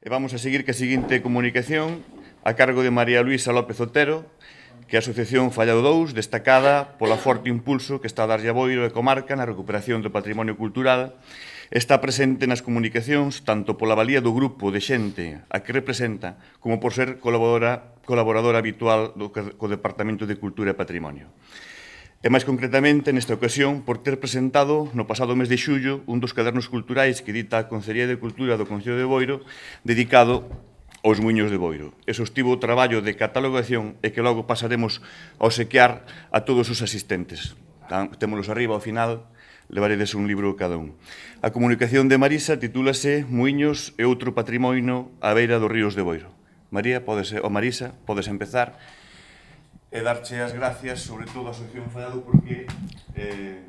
E vamos a seguir que a seguinte comunicación a cargo de María Luisa López Otero, que é a Asociación Fallado 2, destacada pola forte impulso que está a darlle a Boiro e comarca na recuperación do patrimonio cultural. Está presente nas comunicacións tanto pola valía do grupo de xente a que representa como por ser colaboradora habitual co Departamento de Cultura e Patrimonio. E máis concretamente, nesta ocasión, por ter presentado no pasado mes de xullo un dos cadernos culturais que edita a Consellería de Cultura do Concello de Boiro dedicado aos muiños de Boiro. E sostivo o traballo de catalogación e que logo pasaremos a obsequiar a todos os asistentes. Témolos arriba ao final, levaredes un libro cada un. A comunicación de Marisa titúlase Muiños e outro patrimonio á beira dos ríos de Boiro. Marisa, podes empezar e darche as gracias, sobre todo a Asociación Fallado, porque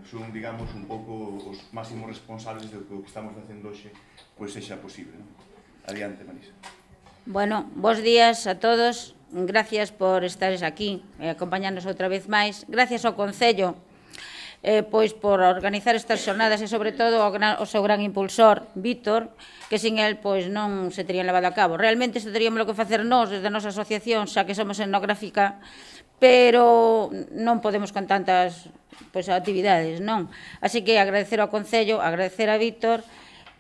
son, digamos, un pouco os máximos responsables do que estamos facendo hoxe, pois sexa posible. Adiante, Marisa. Bueno, bons días a todos. Gracias por estares aquí e acompañarnos outra vez máis. Gracias ao Concello pois por organizar estas xornadas e, sobre todo, ao seu gran impulsor, Víctor, que sin el pois non se terían levado a cabo. Realmente isto teríamos que facer nós desde a nosa asociación, xa que somos etnográfica, pero non podemos con tantas actividades, non? Así que agradecer ao Concello, agradecer a Víctor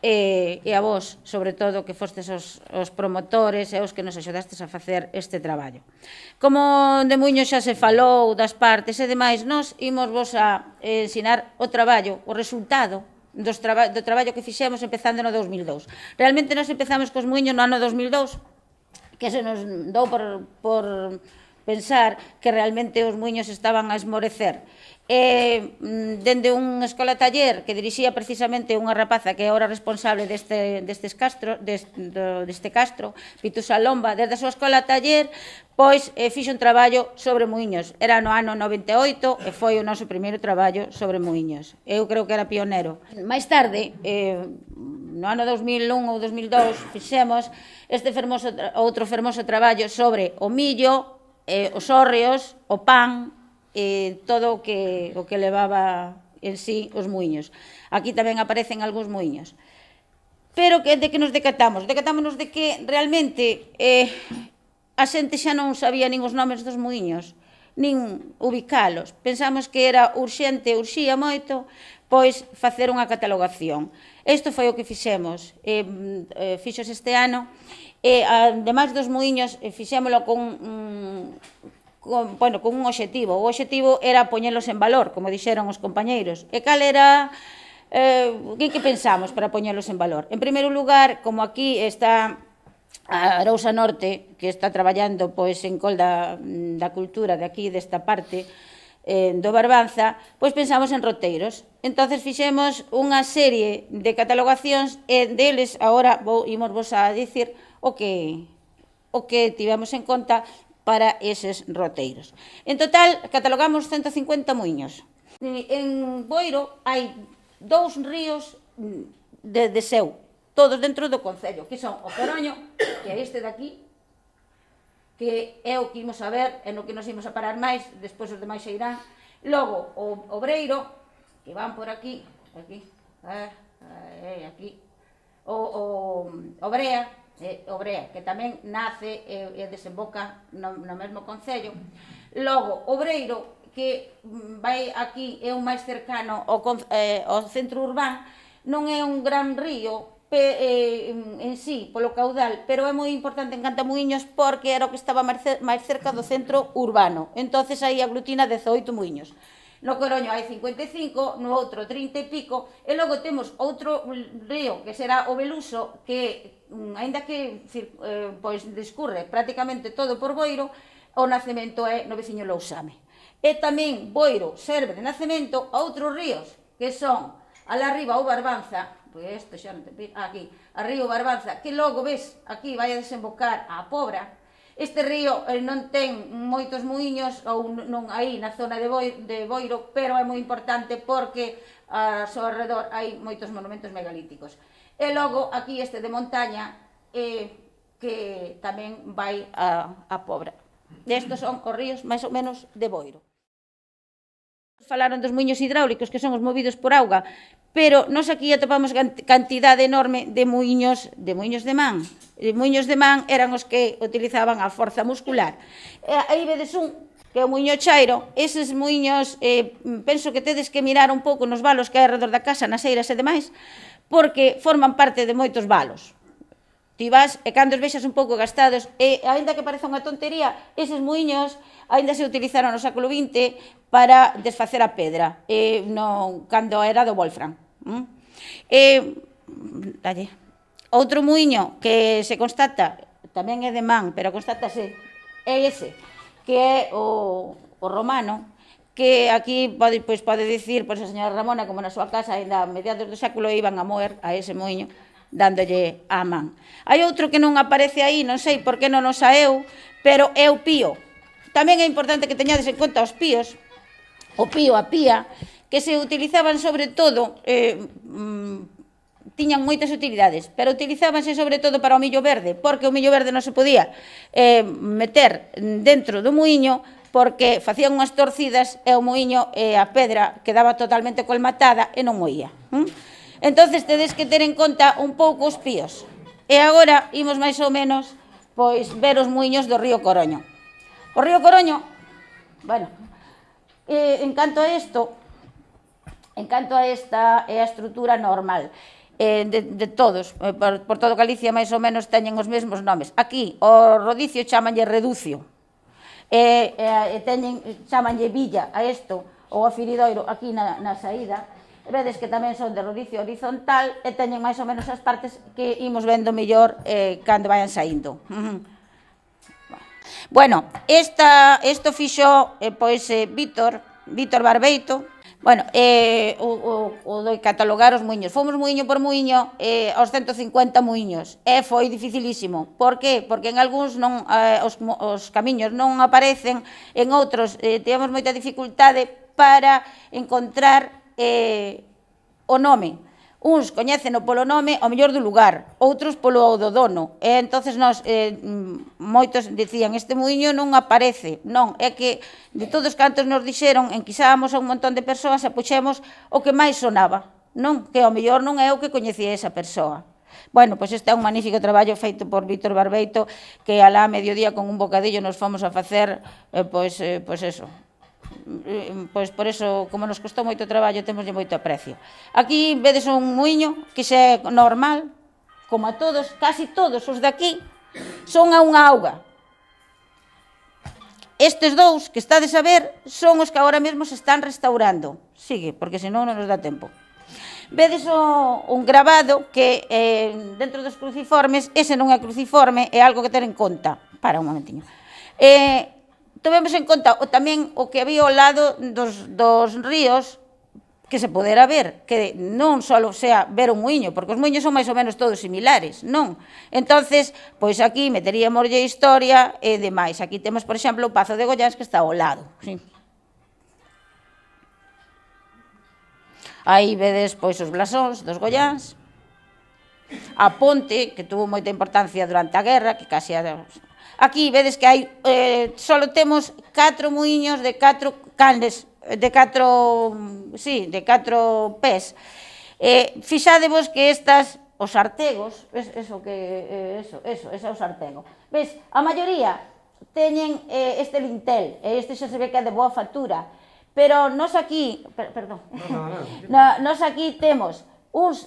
e a vos, sobre todo, que fostes os promotores e os que nos axudastes a facer este traballo. Como de muiño xa se falou das partes e demais, nós imos vos a ensinar o traballo, o resultado do traballo que fixemos empezando no 2002. Realmente nós empezamos cos muiños no ano 2002, que se nos dou por pensar que realmente os muiños estaban a esmorecer. Dende un escola taller que dirixía precisamente unha rapaza que é ahora responsable deste castro, Pitu Salomba, desde a súa escola taller, pois fixo un traballo sobre muiños. Era no ano 98 e foi o noso primeiro traballo sobre muiños. Eu creo que era pionero. Mais tarde, no ano 2001 ou 2002, fixemos outro fermoso traballo sobre o millo, os hórreos, o pan, todo o que levaba en sí os muiños. Aquí tamén aparecen algúns muiños. Pero de que nos decatamos? Decatámonos de que realmente a xente xa non sabía nin os nomes dos muiños, nin ubicalos. Pensamos que era urxente, urxía moito, pois facer unha catalogación. Isto foi o que fixemos. Fixos este ano. E, ademais dos muiños, fixémolo con un obxectivo. O obxectivo era poñelos en valor, como dixeron os compañeiros. E cal era que pensamos para poñelos en valor? En primeiro lugar, como aquí está a Arousa Norte, que está traballando pois en col da cultura de aquí, desta parte do Barbanza, pois pensamos en roteiros. Entonces fixemos unha serie de catalogacións e deles agora imos vos a dicir o que tivemos en conta para eses roteiros. En total, catalogamos 150 muiños. En Boiro hai 2 ríos de seu, todos dentro do Concello, que son o Coroño, que é este de aquí, que é o que imos a ver, e no que nos imos a parar máis, despois os demais se irán. Logo, o Obreiro, que van por aquí, aquí, o Brea, que tamén nace e desemboca no mesmo Concello. Logo, Obreiro, que vai aquí, é un máis cercano ao centro urbano, non é un gran río en sí, polo caudal, pero é moi importante en Cantamuiños porque era o que estaba máis cerca do centro urbano. Entonces aí aglutina 18 muiños. No Coroño hai 55, no outro 30 e pico, e logo temos outro río, que será o Beluso, que, aínda que discurre prácticamente todo por Boiro, o nacemento é no veciño Lousame. E tamén Boiro serve de nacemento a outros ríos, que son alá arriba o Barbanza, pois isto xa non te pide, aquí, a río Barbanza, que logo ves, aquí vai a desembocar a Pobra. Este río non ten moitos muiños, ou non aí na zona de Boiro, pero é moi importante porque ao seu alrededor hai moitos monumentos megalíticos. E logo aquí este de montaña, que tamén vai a Pobra. Estes son os ríos máis ou menos de Boiro. Falaron dos muiños hidráulicos, que son os movidos por auga, pero nos aquí atopamos cantidade enorme de muiños de man. Muiños de man eran os que utilizaban a forza muscular. Aí vedes un, que é o muiño chairo. Eses muiños, penso que tedes que mirar un pouco nos valos que hai alrededor da casa, nas eiras e demais, porque forman parte de moitos valos. Ti vas, e cando os vexas un pouco gastados, e aínda que pareza unha tontería, eses muiños aínda se utilizaron no século XX para desfacer a pedra, cando era do Wolfram. Outro muiño que se constata, tamén é de man, pero constátase, é ese, que é o romano, que aquí pode dicir, a señora Ramona, como na súa casa, ainda a mediados do século iban a moer a ese muiño, dándolle a man. Hai outro que non aparece aí, non sei por que non o saeu, pero é o pío. Tamén é importante que teñades en conta os píos, o pío, a pía, que se utilizaban sobre todo, tiñan moitas utilidades, pero utilizábanse sobre todo para o millo verde, porque o millo verde non se podía meter dentro do muiño, porque facían unhas torcidas e o muiño e a pedra quedaba totalmente colmatada e non moía. Entonces tedes que ter en conta un pouco os píos. E agora imos máis ou menos ver os muiños do río Coroño. O río Coroño, en canto a esta é a estrutura normal de todos, por todo Galicia máis ou menos teñen os mesmos nomes. Aquí o rodicio chamanlle reducio, chamanlle villa a isto, ou a firidoiro aquí na saída. Vedes que tamén son de rodicio horizontal e teñen máis ou menos as partes que imos vendo mellor cando vayan saindo. Bueno, isto fixo Víctor Barbeito. Bueno, o de catalogar os muiños. Fomos muiño por muiño aos 150 muiños. E foi dificilísimo. Por que? Porque en algúns os camiños non aparecen, en outros tivemos moita dificultade para encontrar o nome. Uns coñéceno polo nome, ao mellor do lugar, outros polo do dono. E entonces moitos dicían, este muiño non aparece. Non, é que de todos cantos nos dixeron, enquisábamos a un montón de persoas e puxemos o que máis sonaba, non? Que ao mellor non é o que coñecía esa persoa. Bueno, pois este é un magnífico traballo feito por Víctor Barbeito, que alá a mediodía con un bocadillo nos fomos a facer, pois eso. Pois por eso, como nos costou moito traballo, temoslle moito aprecio. Aquí vedes un muiño que xa é normal, como a todos, casi todos os de aquí, son a unha auga. Estes dous que estades a ver son os que agora mesmo se están restaurando. Sigue, porque senón non nos dá tempo. Vedes un grabado que dentro dos cruciformes, ese non é cruciforme, é algo que ter en conta. Para un momentiño. Tomemos en conta tamén o que había ao lado dos ríos que se podera ver, que non só sea ver un muiño, porque os muiños son máis ou menos todos similares, non? Entonces, pois aquí meteríamoslle historia e demais. Aquí temos, por exemplo, o Pazo de Goiáns que está ao lado. Aí vedes pois os blasóns dos Goiáns, a ponte, que tuvo moita importancia durante a guerra, que casi aquí vedes que hai, só temos 4 muiños de 4 canles, de 4 pés. Fixádevos que os artegos, eso é o sartego. Ves, a maioría teñen este lintel, e este xa se ve que é de boa factura, pero nos aquí, nos aquí temos uns,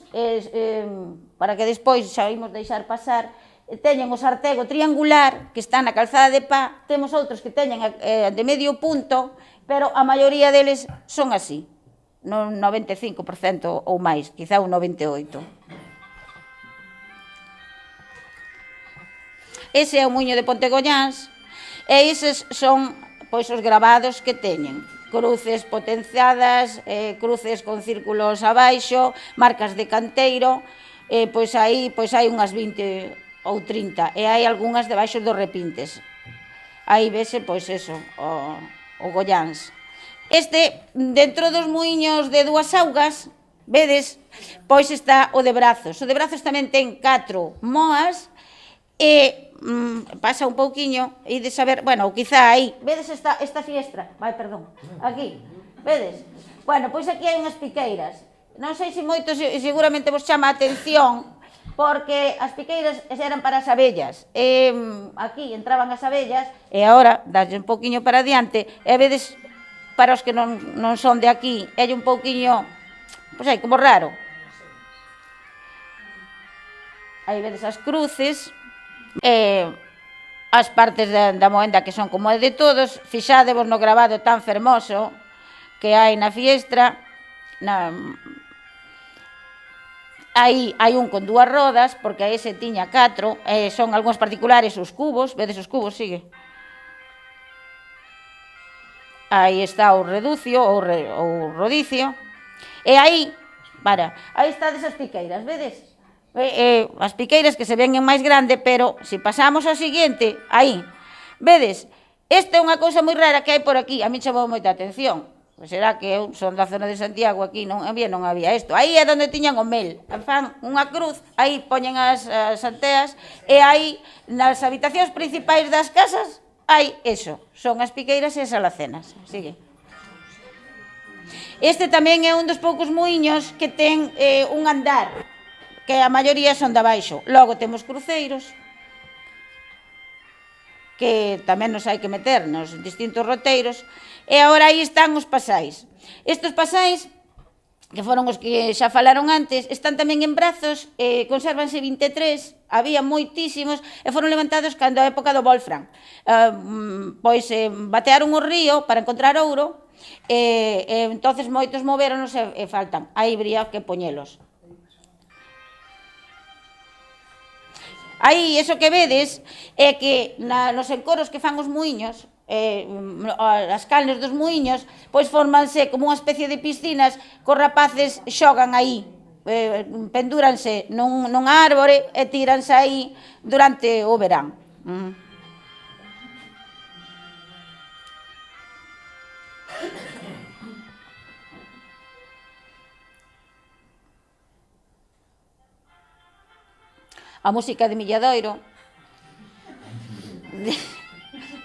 para que despois xa imos deixar pasar, teñen o sartego triangular que está na calzada de Pá, temos outros que teñen de medio punto, pero a maioría deles son así, no 95% ou máis, quizá un 98%. Ese é o muiño de Pontegoñáns e eses son pois os gravados que teñen. Cruces potenciadas, cruces con círculos abaixo, marcas de canteiro, pois hai unhas 20 ou 30, e hai algunhas debaixo dos repintes. Aí vese, pois eso, o Goiáns. Dentro dos muiños de Dúas Augas, vedes, pois está o de Brazos. O de Brazos tamén ten 4 moas, e pasa un pouquiño, e de saber, bueno, quizá aí, vedes esta fiestra, aquí, vedes? Bueno, pois aquí hai unhas piqueiras, non sei se moitos, seguramente vos chama a atención, porque as piqueiras eran para as abellas. Aquí entraban as abellas, e agora, daslle un pouquiño para adiante, e vedes, para os que non son de aquí, é un pouquiño, pois aí, como raro. Aí vedes as cruces, as partes da moenda que son como é de todos. Fixádevos no grabado tan fermoso que hai na fiestra. Aí hai un con 2 rodas, porque ese tiña 4, son algúns particulares os cubos, vedes os cubos, sigue. Aí está o reducio, ou rodicio, e aí estades as piqueiras, vedes? As piqueiras que se ven en máis grande, pero se pasamos ao seguinte, aí, vedes? Esta é unha cousa moi rara que hai por aquí, a mí chamou moita atención. Pois será que eu son da zona de Santiago, aquí non había isto. Aí é onde tiñan o mel, fan unha cruz, aí poñen as anteas, e aí nas habitacións principais das casas hai eso, son as piqueiras e as alacenas. Sigue. Este tamén é un dos poucos muiños que ten un andar, que a maioría son de abaixo. Logo temos cruceiros, que tamén nos hai que meter nos distintos roteiros, e agora aí están os pasais. Estes pasais, que foron os que xa falaron antes, están tamén en Brazos, consérvanse 23, había moitísimos, e foron levantados cando a época do Wolfram. Pois batearon o río para encontrar ouro, e entonces moitos moveronos e faltan. Aí habría que poñelos. Aí, eso que vedes, é que nos encoros que fan os muiños, as calnes dos muiños, pois formanse como unha especie de piscinas que os rapaces xogan aí, pendúranse nunha árbore e tíranse aí durante o verán. A música de Milladoiro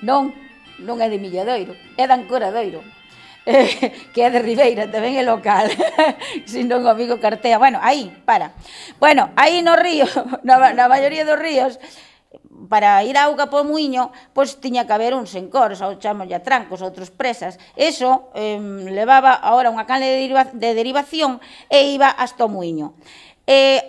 non é de Milladoiro, é de Ancoradoiro, que é de Ribeira, tamén é local, senón o amigo Cartea. Bueno, aí, aí no río, na maioría dos ríos, para ir a auga po muiño, pois tiña que haber uns encoros, ou chamamos ya trancos, outros presas. Eso levaba agora unha canle de derivación e iba hasta o muiño.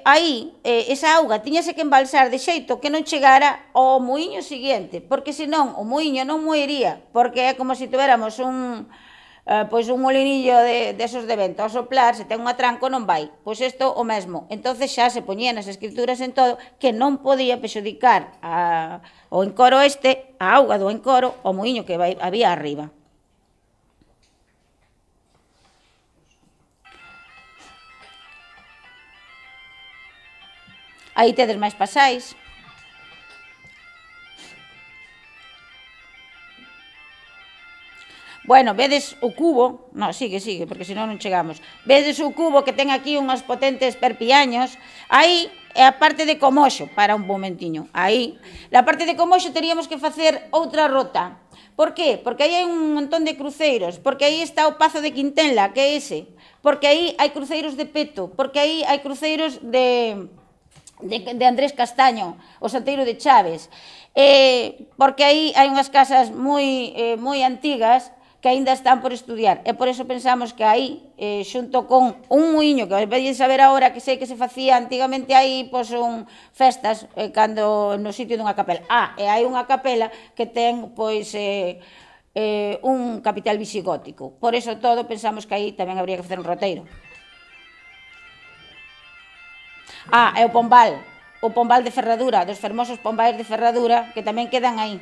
Aí, esa auga tiñase que embalsar de xeito que non chegara ao muiño seguinte, porque senón o muiño non moería, porque é como se tuéramos un molinillo desos de vento, ao soplar, se ten un atranco non vai. Pois isto o mesmo. Entonces xa se poñían as escrituras en todo que non podía perxudicar o encoro a auga do encoro, o muiño que había arriba. Aí tedes máis pasais. Bueno, vedes o cubo, sigue, porque senón non chegamos. Vedes o cubo que ten aquí unhos potentes perpiaños. Aí é a parte de Comoxo, para un momentiño. Aí, na parte de Comoxo teríamos que facer outra rota. Por qué? Porque aí hai un montón de cruceiros, porque aí está o Pazo de Quintenla, que é ese. Porque aí hai cruceiros de Peto, porque aí hai cruceiros de Andrés Castaño, o Santeiro de Chaves, porque aí hai unhas casas moi antigas que aínda están por estudiar, e por eso pensamos que aí, xunto con un muiño que vais a ver agora, que sei que se facía antigamente aí, pois son festas cando no sitio dunha capela. E hai unha capela que ten pois un capital visigótico, por eso todo pensamos que aí tamén habría que facer un roteiro. É o Pombal de Ferradura, dos fermosos pombais de Ferradura, que tamén quedan aí.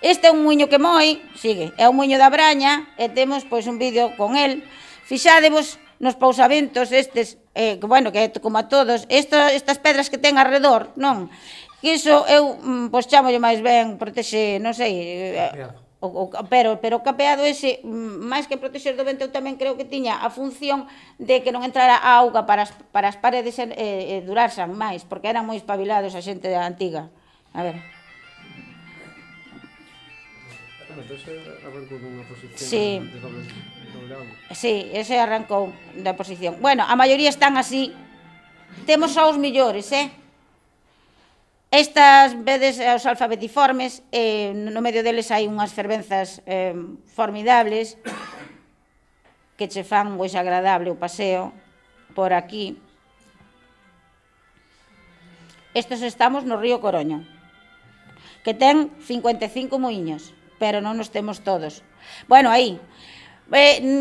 Este é un muiño que moi, é un muiño da Braña, e temos pois un vídeo con el. Fixádevos nos pousamentos estes, que é como a todos, estas pedras que ten alrededor, non? Que iso eu, pois chamolle máis ben, protexe, non sei... Pero o capeado ese, máis que protexer do vento, eu tamén creo que tiña a función de que non entrara a auga para as paredes e durarsan máis, porque eran moi espabilados a xente antiga. A ver. Sí. Sí, ese arrancou da oposición. Bueno, a maioría están así. Temos só os millores, Estas, vedes, os alfabetiformes, no medio deles hai unhas fervenzas formidables que che fan pois agradable o paseo por aquí. Estes estamos no río Coroño, que ten 55 muiños, pero non nos temos todos. Bueno, aí,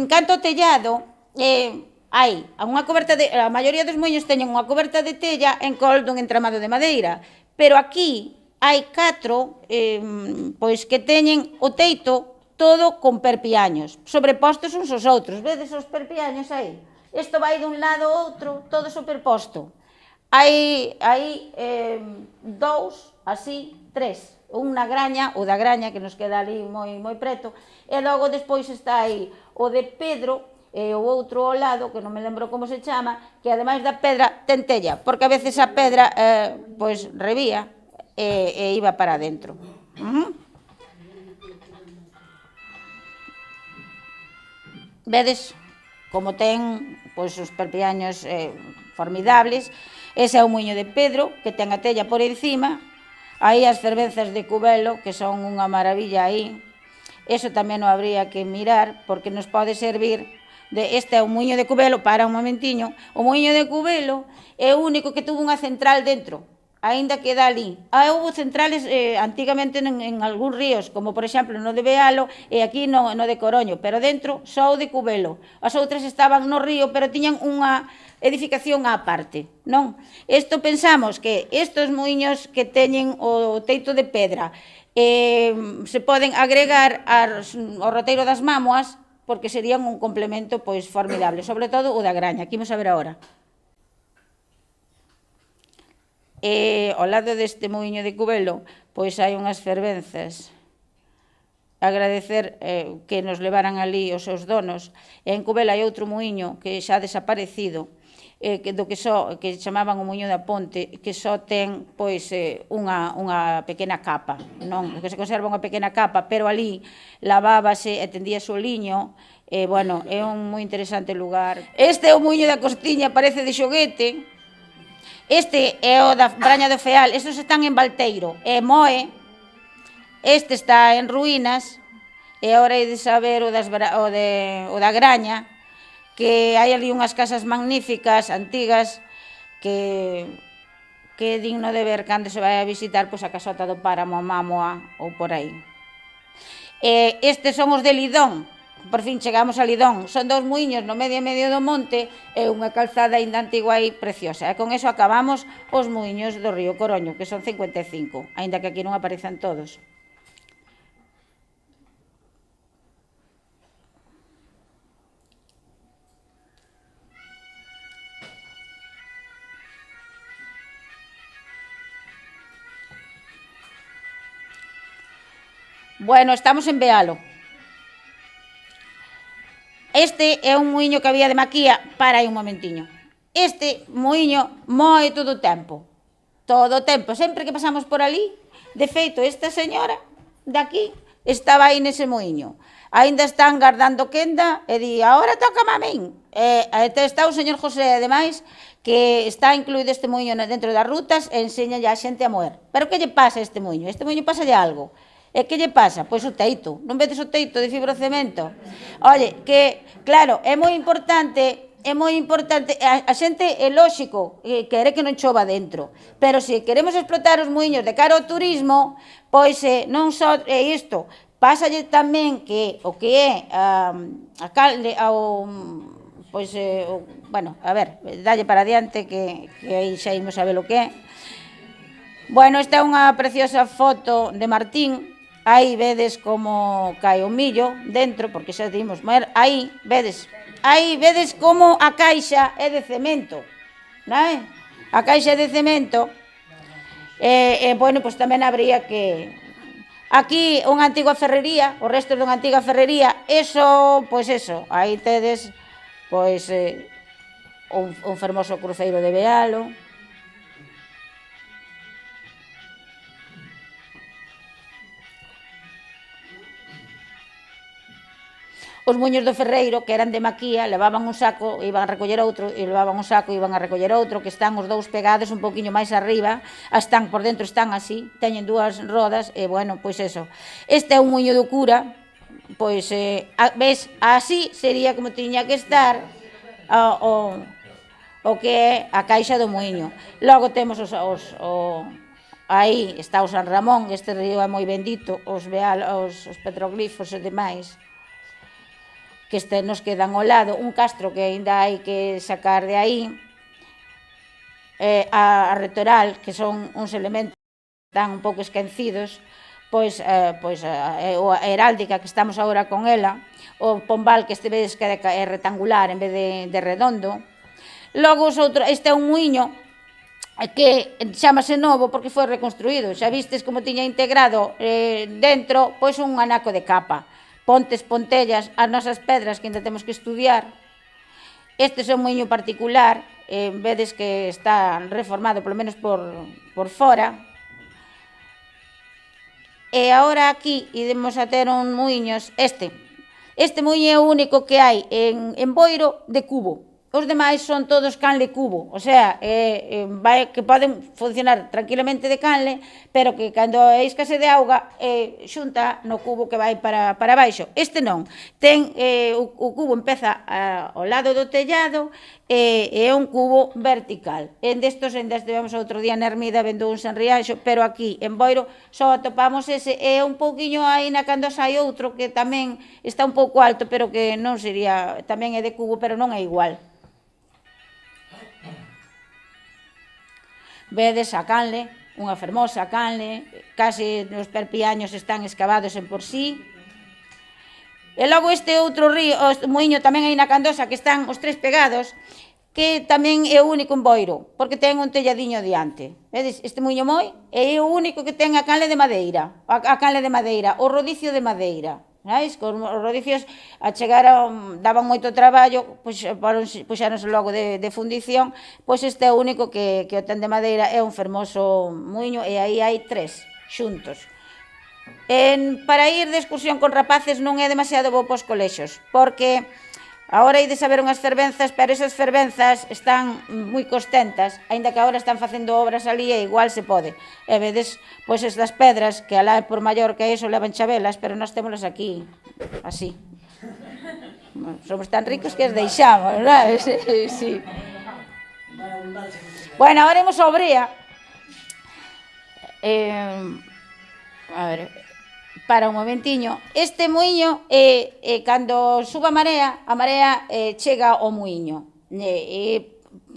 canto ao tellado, hai unha coberta de... A maioría dos muiños teñen unha coberta de tella en col dun entramado de madeira, pero aquí hai 4 pois que teñen o teito todo con perpiaños, sobrepostos uns aos outros. Vedes os perpiaños aí? Isto vai dun lado ao outro, todo superposto. Hai 2, así, 3. Un na graña, o da graña, que nos queda ali moi preto, e logo despois está aí o de Pedro, e o outro ao lado, que non me lembro como se chama, que ademais da pedra ten tella, porque a veces a pedra pois revía e iba para dentro. Vedes como ten pois os perpiaños formidables. Ese é o muiño de Pedro, que ten a tella por encima. Aí as fervenzas de Cubelo, que son unha maravilla aí. Eso tamén o habría que mirar, porque nos pode servir. Este é o muiño de Cubelo, para un momentiño. O muiño de Cubelo é o único que tuvo unha central dentro, aínda que dá ali. Houve centrales antigamente en algúns ríos, como por exemplo no de Bealo e aquí no de Coroño, pero dentro só o de Cubelo. As outras estaban no río, pero tiñan unha edificación á parte, non? Isto pensamos que estes muiños que teñen o teito de pedra se poden agregar ao roteiro das mámoas, porque serían un complemento pois formidable, sobre todo o da graña, que imos a ver agora. Ao lado deste muiño de Cubelo, pois hai unhas fervenzas. Agradecer que nos levaran ali os seus donos. E en Cubelo hai outro muiño que xa desaparecido, que chamaban o muiño da Ponte, que só ten pois unha pequena capa, non? Que se conserva unha pequena capa, pero ali lavábase e tendíase o liño. Bueno, é un moi interesante lugar. Este é o muiño da Costiña, parece de xoguete. Este é o da Braña do Feal. Estos están en Valteiro e Moe. Este está en ruínas. E agora hai de saber o da Graña, que hai ali unhas casas magníficas, antigas, que é digno de ver cando se vai a visitar pois a casota do Páramo, a Mámoa ou por aí. Estes son os de Lidón. Por fin chegamos a Lidón. Son 2 muiños no medio do monte e unha calzada ainda antigua e preciosa. E con eso acabamos os muiños do río Coroño, que son 55, aínda que aquí non aparecen todos. Bueno, estamos en Bealo. Este é un muiño que había de Maquía. Para aí un momentiño. Este muiño moe todo o tempo. Todo o tempo. Sempre que pasamos por ali, de feito, esta señora de aquí estaba aí nese muiño. Ainda están guardando quenda e di, agora toca a min. Está o señor José, ademais, que está incluído este muiño dentro das rutas e enseñalle a xente a moer. Pero que lle pasa a este muiño? Este muiño pasalle algo. E que lle pasa? Pois o teito. Non vedes o teito de fibrocemento? Oye, que, claro, é moi importante, a xente é lóxico, quere que non chova dentro, pero se queremos explotar os muiños de cara ao turismo, pois non só é isto, pásalle tamén que o que é bueno, a ver, dalle para adiante que aí xa imos a ver o que é. Bueno, esta é unha preciosa foto de Martín. Aí vedes como cae o millo dentro, porque xa dimos moer. Aí vedes como a caixa é de cemento, non é? A caixa é de cemento. Bueno, pois tamén habría que... Aquí unha antiga ferrería, os restos dunha antiga ferrería, eso, pois eso, aí tedes pois un fermoso cruceiro de Bealo. Os os muiños do ferreiro, que eran de Maquía, levaban un saco, iban a recoller outro, e levaban un saco, iban a recoller outro, que están os dous pegados un poquinho máis arriba, están por dentro, están así, teñen dúas rodas, e bueno, pois eso. Este é un muiño do cura, pois, ves, así sería como tiña que estar o que é a caixa do muiño. Logo temos aí está o San Ramón, este río é moi bendito, os petroglifos e demais, que nos quedan ao lado, un castro que ainda hai que sacar de aí, a retoral, que son uns elementos que están un pouco esquecidos, pois a heráldica que estamos agora con ela, o pombal que este vedes que é rectangular en vez de redondo. Logo este é un muiño que chámase novo porque foi reconstruído, xa vistes como tiña integrado dentro pois un anaco de capa, pontes, pontellas, as nosas pedras que ainda temos que estudiar. Este é un muiño particular, vedes que está reformado polo menos por fora. E agora aquí idemos a ter un muiños, este muiño é o único que hai en Boiro de cubo. Os demais son todos canle cubo, o sea, que poden funcionar tranquilamente de canle, pero que cando é escase de auga xunta no cubo que vai para baixo. Este non, o cubo empeza ao lado do tellado e é un cubo vertical. En destos ainda estivemos outro día na Ermida vendo un en Rianxo, pero aquí en Boiro só atopamos ese, e un pouquiño aí na cando sai outro que tamén está un pouco alto, pero que non sería, tamén é de cubo, pero non é igual. Vedes a canle, unha fermosa canle, case os perpiaños están escavados en por sí. E logo este outro río, o muiño tamén aí na Candosa, que están os tres pegados, que tamén é o único en Boiro, porque ten un telladiño diante. Vedes, este muiño moi é o único que ten a canle de madeira, o rodicio de madeira. Os rodicios daban moito traballo, puxáronse logo de fundición, pois este é o único que o ten de madeira, é un fermoso muiño, e aí hai tres xuntos. Para ir de excursión con rapaces non é demasiado bo pos colexos, porque agora hai de saber unhas fervenzas, pero esas fervenzas están moi costentas, aínda que agora están facendo obras ali e igual se pode. E vedes, pois estas pedras, que alá por maior que iso levan chavelas, pero nós témolas aquí, así. Somos tan ricos que as deixamos, non? Sí. Bueno, agora imos a Obrea. A ver, para un momentiño. Este muiño, cando suba a marea chega ao muiño.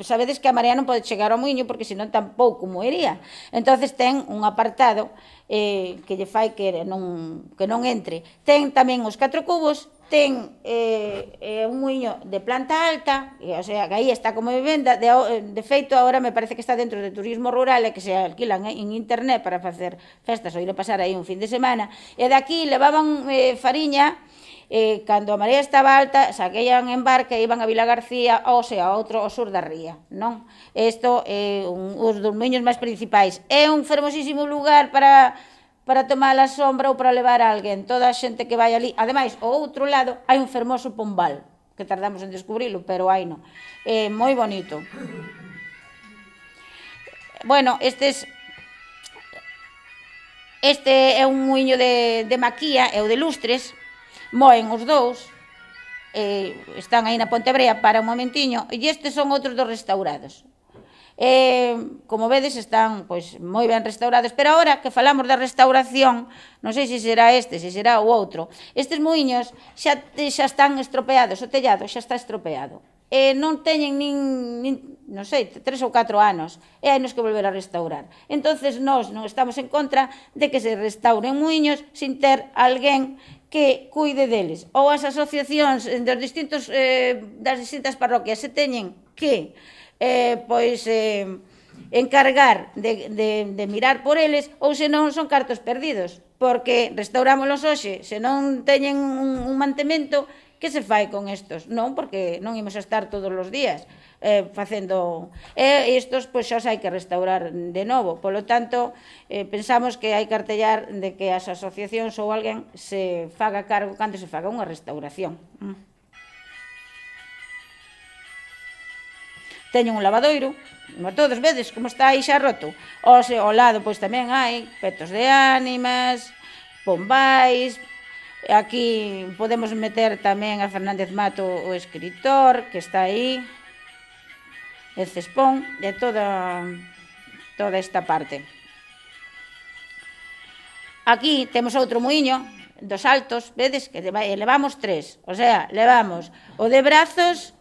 Sabedes que a marea non pode chegar ao muiño porque senón tampouco moería. Entonces ten un apartado que lle fai que non entre. Ten tamén os 4 cubos, ten un muiño de planta alta, o sea, que aí está como vivenda. De feito, agora me parece que está dentro de turismo rural e que se alquilan en internet para facer festas ou ir a pasar aí un fin de semana. E daqui levaban fariña, cando a marea estaba alta, saquean en barca e iban a Vila García, ou sea, ao sur da ría, non? Isto é un dos muiños máis principais. É un fermosísimo lugar para tomar a sombra ou para levar a alguén. Toda a xente que vai ali. Ademais, ao outro lado, hai un fermoso pombal, que tardamos en descubrilo, pero hai non. É moi bonito. Bueno, este é un muiño de Maquía e o de Lustres. Moen os dous, están aí na Pontebrea para un momentiño, e estes son outros dos restaurados. Como vedes, están moi ben restaurados, pero agora que falamos da restauración, non sei se será se será o outro, estes muiños xa están estropeados, o tellado xa está estropeado. Non teñen non sei, 3 ou 4 anos, e hai nos que volver a restaurar. Entonces, nós non estamos en contra de que se restauren muiños sin ter alguén que cuide deles, ou as asociacións das distintas parroquias se teñen que encargar de mirar por eles, ou senón son cartos perdidos, porque restaurámolos hoxe, se non teñen un mantemento, que se fai con estos? Non, porque non imos a estar todos os días facendo... Estos, pois, xa os hai que restaurar de novo. Polo tanto, pensamos que hai que artellar de que as asociacións ou alguén se faga cargo cando se faga unha restauración. Teño un lavadoiro, todos vedes como está aí xa roto. Ao lado, pois, tamén hai petos de ánimas, pombais. Aquí podemos meter tamén a Fernández Mato, o escritor, que está aí, el Cespón, de toda esta parte. Aquí temos outro muiño dos Altos, vedes, que levamos 3, o sea, levamos o de Brazos,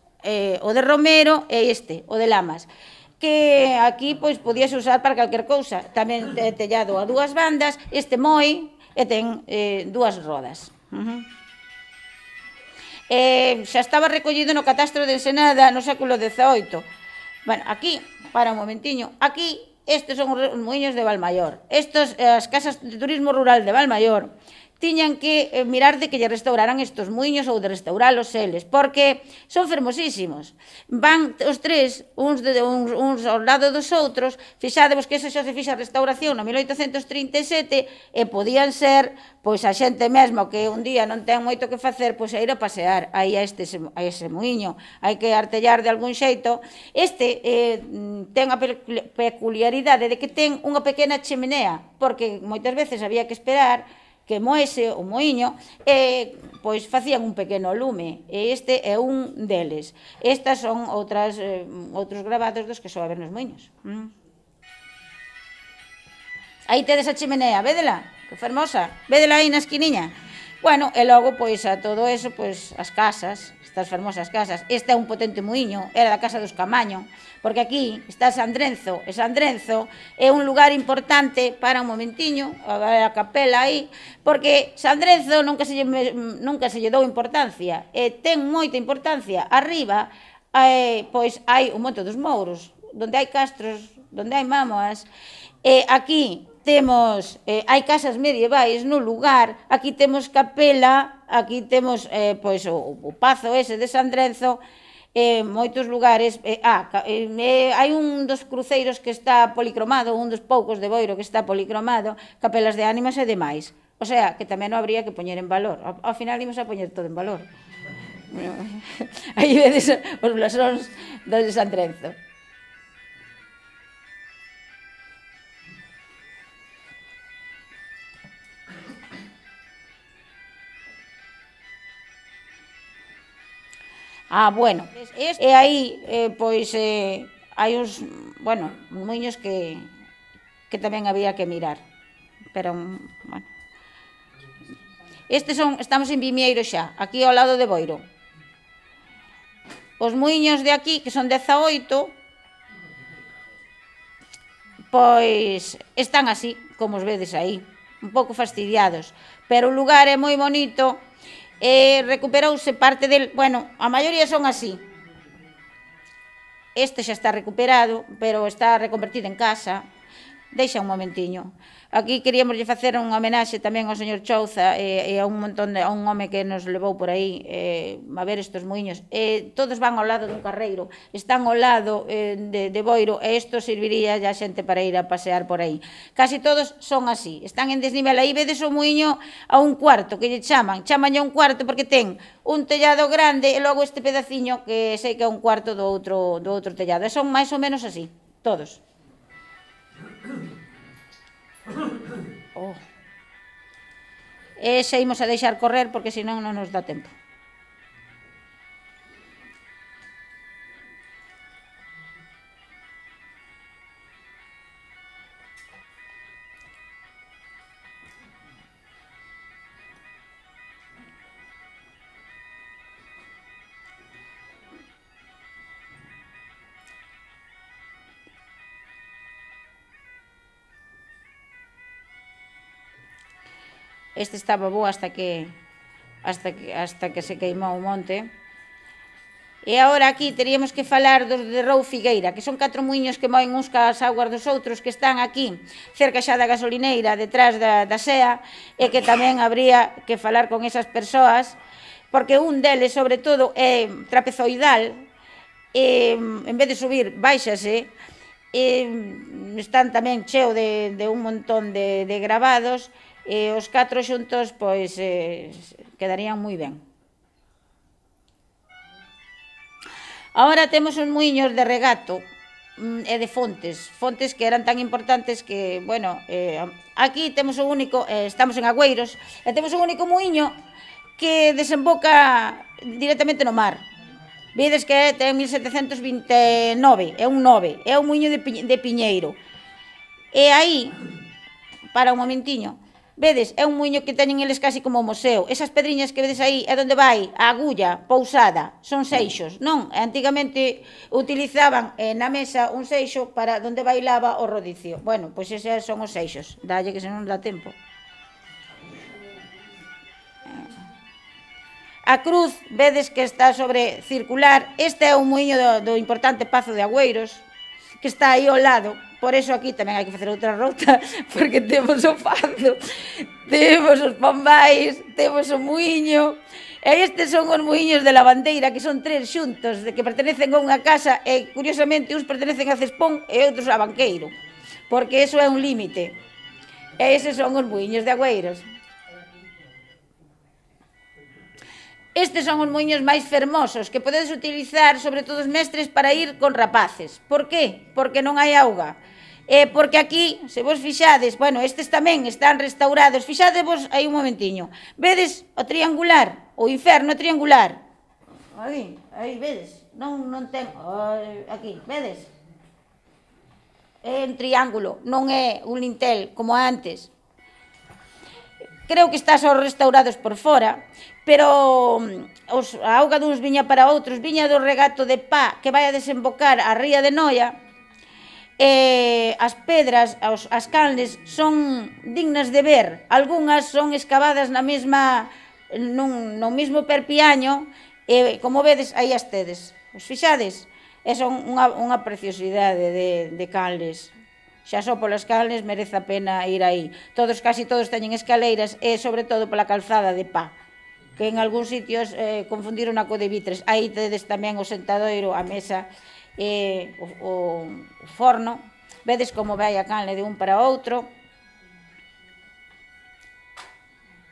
o de Romero e o de Lamas, que aquí pois podíase usar para calquer cousa. Tamén é tellado a 2 bandas, moi, e ten 2 rodas. Xa estaba recollido no catastro de Ensenada no século XVIII. Bueno, aquí, para un momentiño, aquí, estes son os muiños de Valmaior. As casas de turismo rural de Valmaior tiñan que mirar de que lle restauraran estes muiños ou de restauralos eles, porque son fermosísimos. Van os 3, uns ao lado dos outros. Fixadevos que eso xa se fixa a restauración no 1837 e podían ser, pois, a xente mesmo que un día non ten moito que facer, pois, a ir a pasear aí a ese muiño. Hai que artellar de algún xeito. Ten a peculiaridade de que ten unha pequena chimenea, porque moitas veces había que esperar que moese o moiño e pois facían un pequeno lume, e este é un deles. Estas son outros gravados dos que só haber nos moiños. Aí tedes a chimenea, védela, que fermosa, védela aí na esquiniña. Bueno, e logo, pois, a todo eso, pois, as casas, estas fermosas casas. Este é un potente muiño, era da casa dos Camaño, porque aquí está Sandrenzo, e Sandrenzo é un lugar importante para un momentiño, a capela aí, porque Sandrenzo nunca se lle dou importancia, e ten moita importancia. Arriba, pois, hai un monte dos mouros, donde hai castros, donde hai mámoas, e aquí temos, hai casas medievais no lugar, aquí temos capela, aquí temos, pois, o pazo ese de Sandrenzo, moitos lugares. Hai un dos cruceiros que está policromado, un dos poucos de Boiro que está policromado, capelas de ánimas e demais. O sea, que tamén non habría que poñer en valor. Ao final imos a poñer todo en valor. Aí vedes os blasóns de Sandrenzo. Bueno, e aí, pois, hai uns, bueno, muiños que tamén había que mirar, pero, bueno. Estamos en Vimieiro xa, aquí ao lado de Boiro. Os muiños de aquí, que son 18, pois, están así, como os vedes aí, un pouco fastidiados, pero o lugar é moi bonito. Recuperouse parte del... Bueno, a maioría son así. Este xa está recuperado, pero está reconvertido en casa. Deixa un momentiño. Aquí queríamos facer unha homenaxe tamén ao señor Chouza e a un home que nos levou por aí a ver estes muiños. Todos van ao lado dun carreiro, están ao lado de Boiro, e isto serviría a xente para ir a pasear por aí. Casi todos son así, están en desnivel. Aí vedes o muiño a un cuarto, que lle chamanlle a un cuarto porque ten un tellado grande e logo este pedaciño que sei que é un cuarto do outro tellado. E son máis ou menos así, todos. E xa imos a deixar correr porque senón non nos dá tempo. Este estaba bo hasta que se queimou o monte. E agora aquí teríamos que falar dos de Rou Figueira, que son 4 muiños que moen uns cas augas dos outros, que están aquí, cerca xa da gasolineira, detrás da SEA, e que tamén habría que falar con esas persoas, porque un deles, sobre todo, é trapezoidal, en vez de subir, báixase, están tamén cheo de un montón de gravados, e os 4 xuntos, pois, quedarían moi ben. Agora temos uns muiños de regato e de fontes que eran tan importantes que, bueno, aquí temos o único, estamos en Agüeiros, e temos o único muiño que desemboca directamente no mar. Vedes que ten 1729, é un 9, é un muiño de Piñeiro. E aí, para un momentiño, vedes, é un muiño que teñen eles casi como museo. Esas pedriñas que vedes aí é onde vai a agulla pousada, son seixos, non? Antigamente utilizaban na mesa un seixo para onde bailaba o rodicio. Bueno, pois eses son os seixos, dalle que se non dá tempo. A cruz, vedes que está sobre circular. Este é un muiño do importante Pazo de Agüeiros, que está aí ao lado. Por eso aquí tamén hai que facer outra ruta, porque temos o Pazo, temos os Pombais, temos o muiño. E estes son os muiños de Lavandeira, que son 3 xuntos, que pertenecen a unha casa, e curiosamente uns pertenecen a Cespón e outros a Banqueiro, porque eso é un límite. E eses son os muiños de Agüeiros. Estes son os muiños máis fermosos que podedes utilizar, sobre todo os mestres, para ir con rapaces. Por qué? Porque non hai auga. Porque aquí, se vos fixades, bueno, estes tamén están restaurados. Fixadevos aí un momentiño. Vedes o triangular, o inferno triangular. Aí, vedes? Non ten... Aquí, vedes? É un triángulo, non é un lintel como antes. Creo que está só restaurados por fora, pero a auga duns viña para outros, viña do regato de Pá, que vai a desembocar a ría de Noia, e as pedras, as canles, son dignas de ver. Algunhas son escavadas no mesmo perpiaño, e, como vedes, aí as tedes. Os fixades? E son unha preciosidade de canles. Xa só polas canles merece a pena ir aí. Casi todos teñen escaleiras, e sobre todo pola calzada de Pá, que en algúns sitios confundiron a co de Vitres. Aí tedes tamén o sentadoiro, a mesa, o forno. Vedes como vai a canle de un para outro.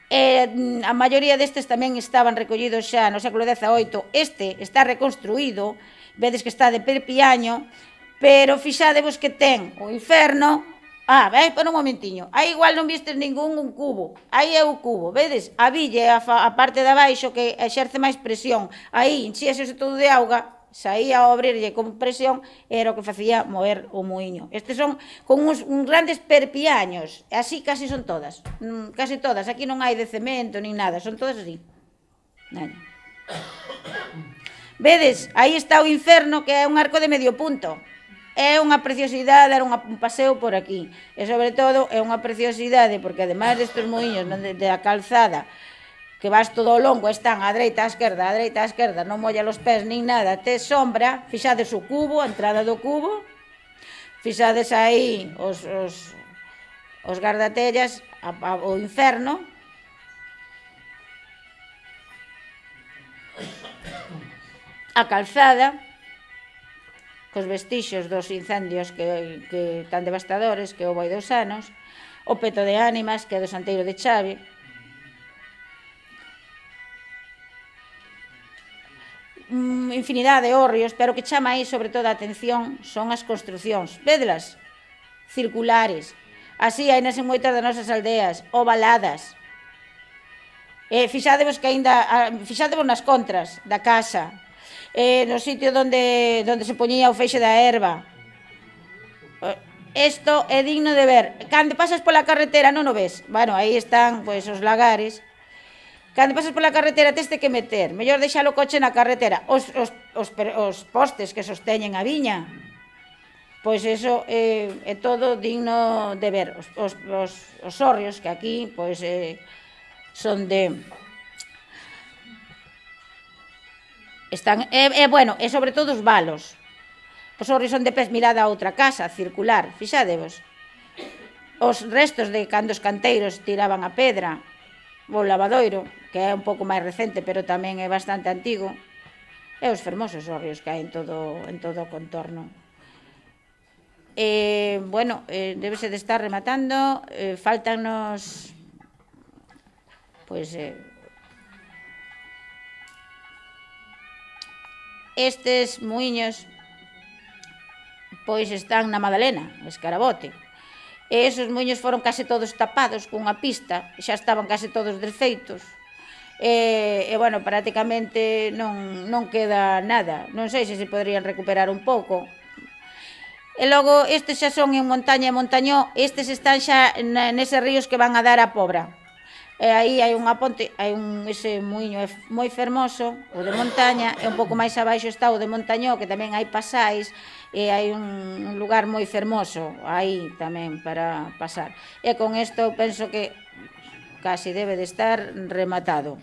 A maioría destes tamén estaban recollidos xa no século XVIII. Este está reconstruído, vedes que está de perpiaño, pero fixadevos que ten o inferno. Vai, por un momentiño. Aí igual non vistes ningún cubo. Aí é o cubo, vedes? A villa é a parte de abaixo que exerce máis presión. Aí enchíase todo de auga, saía a abrirlle con presión, era o que facía mover o muiño. Estes son con uns grandes perpiaños. Así casi son todas. Casi todas. Aquí non hai de cemento nin nada. Son todas así. Vedes? Aí está o inferno, que é un arco de medio punto. É unha preciosidade, era un paseo por aquí. E, sobre todo, é unha preciosidade, porque, ademais destes muiños da calzada, que vas todo ao longo, están a dereita, a esquerda, non molla os pés nin nada, tes sombra, fixades o cubo, a entrada do cubo, fixades aí os gardatellas, o inferno, a calzada, cos vestixios dos incendios que tan devastadores, que o Boi dos Anos, o peto de ánimas, que é do Santeiro de Chave. Infinidade de hórreos, pero o que chama aí sobre todo a atención son as construcións. Védelas? Circulares. Así hai nas en moitas das nosas aldeas, ovaladas. Fixadevos que aínda, fixadevos nas contras da casa, no sitio onde se poñía o feixe da erva. Isto é digno de ver. Cando pasas pola carretera non o ves. Bueno, aí están os lagares. Cando pasas pola carretera teste que meter. Mellor deixar o coche na carretera. Os postes que sosteñen a viña. Pois eso é todo digno de ver. Os hórreos que aquí son de... bueno, e sobre todo os valos. Os hórreos son de pés, mirada a outra casa, circular, fixadevos. Os restos de cando os canteiros tiraban a pedra, o Lavadoiro, que é un pouco máis recente, pero tamén é bastante antigo, e os fermosos hórreos que hai en todo o contorno. Bueno, débese de estar rematando, faltannos pois estes muiños pois están na Madalena, Escarabote. E esos muiños foron case todos tapados cunha pista, xa estaban case todos desfeitos. E bueno, prácticamente non queda nada. Non sei se poderían recuperar un pouco. E logo, estes xa son en Montaña e Montañó, estes están xa neses ríos que van a dar a Pobra. E aí hai unha ponte, hai ese muiño moi fermoso, o de Montaña, e un pouco máis abaixo está o de Montañó, que tamén hai pasais, e hai un lugar moi fermoso aí tamén para pasar. E con isto penso que casi debe de estar rematado.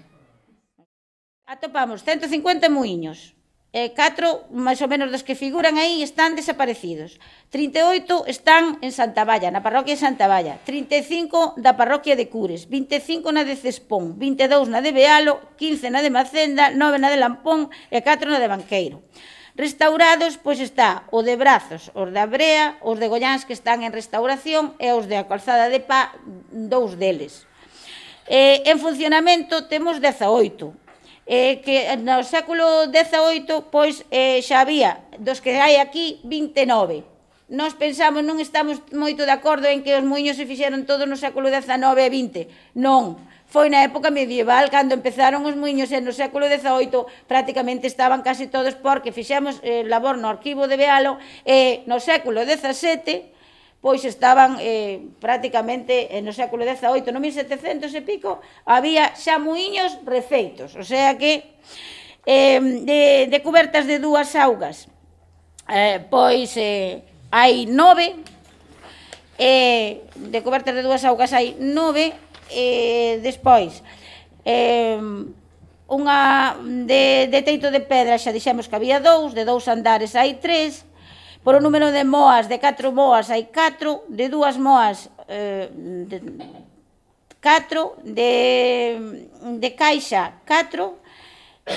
Atopamos 150 muiños. 4, máis ou menos, dos que figuran aí están desaparecidos. 38 están en Santa Valla, na parroquia de Santa Valla. 35 da parroquia de Cures. 25 na de Cespón. 22 na de Bealo. 15 na de Macenda. 9 na de Lampón e 4 na de Banqueiro. Restaurados, pois está o de Brazos, os de Abrea, os de Goiáns que están en restauración e os de a Calzada de Pá, 2 deles. En funcionamento temos 18. Que no século XVIII pois xa había dos que hai aquí 29. Nós pensamos, non estamos moito de acordo en que os muiños se fixeron todos no século XIX e XX. Non, foi na época medieval cando empezaron os muiños e no século XVIII prácticamente estaban casi todos porque fixemos labor no arquivo de Bealo e no século XVII pois estaban prácticamente no século XVIII, no 1700 e pico, había xa muiños refeitos, o sea que de cubertas de 2 augas, pois hai 9, de cubertas de 2 augas hai 9, despois unha de teito de pedra xa dixemos que había 2, de 2 andares hai 3, por o número de moas, de 4 moas hai 4, de 2 moas 4, de caixa 4,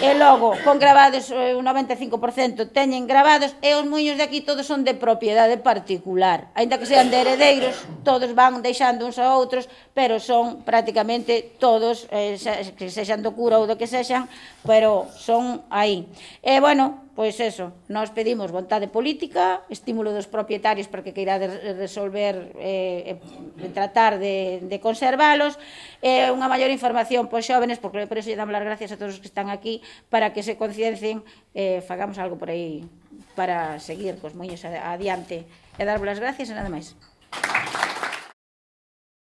e logo, con gravados, o 95% teñen gravados, e os muiños de aquí todos son de propiedade particular. Ainda que sean de heredeiros, todos van deixando uns a outros, pero son prácticamente todos, que sexan do cura ou do que sexan, pero son aí. E, bueno, pois eso, nós pedimos vontade política, estímulo dos propietarios para que queirades resolver tratar de conservalos, unha maior información pois xóvenes, porque por iso lle damos as gracias a todos os que están aquí, para que se conciencien, fagamos algo por aí para seguir cos muiños adiante, e darvos as gracias e nada máis.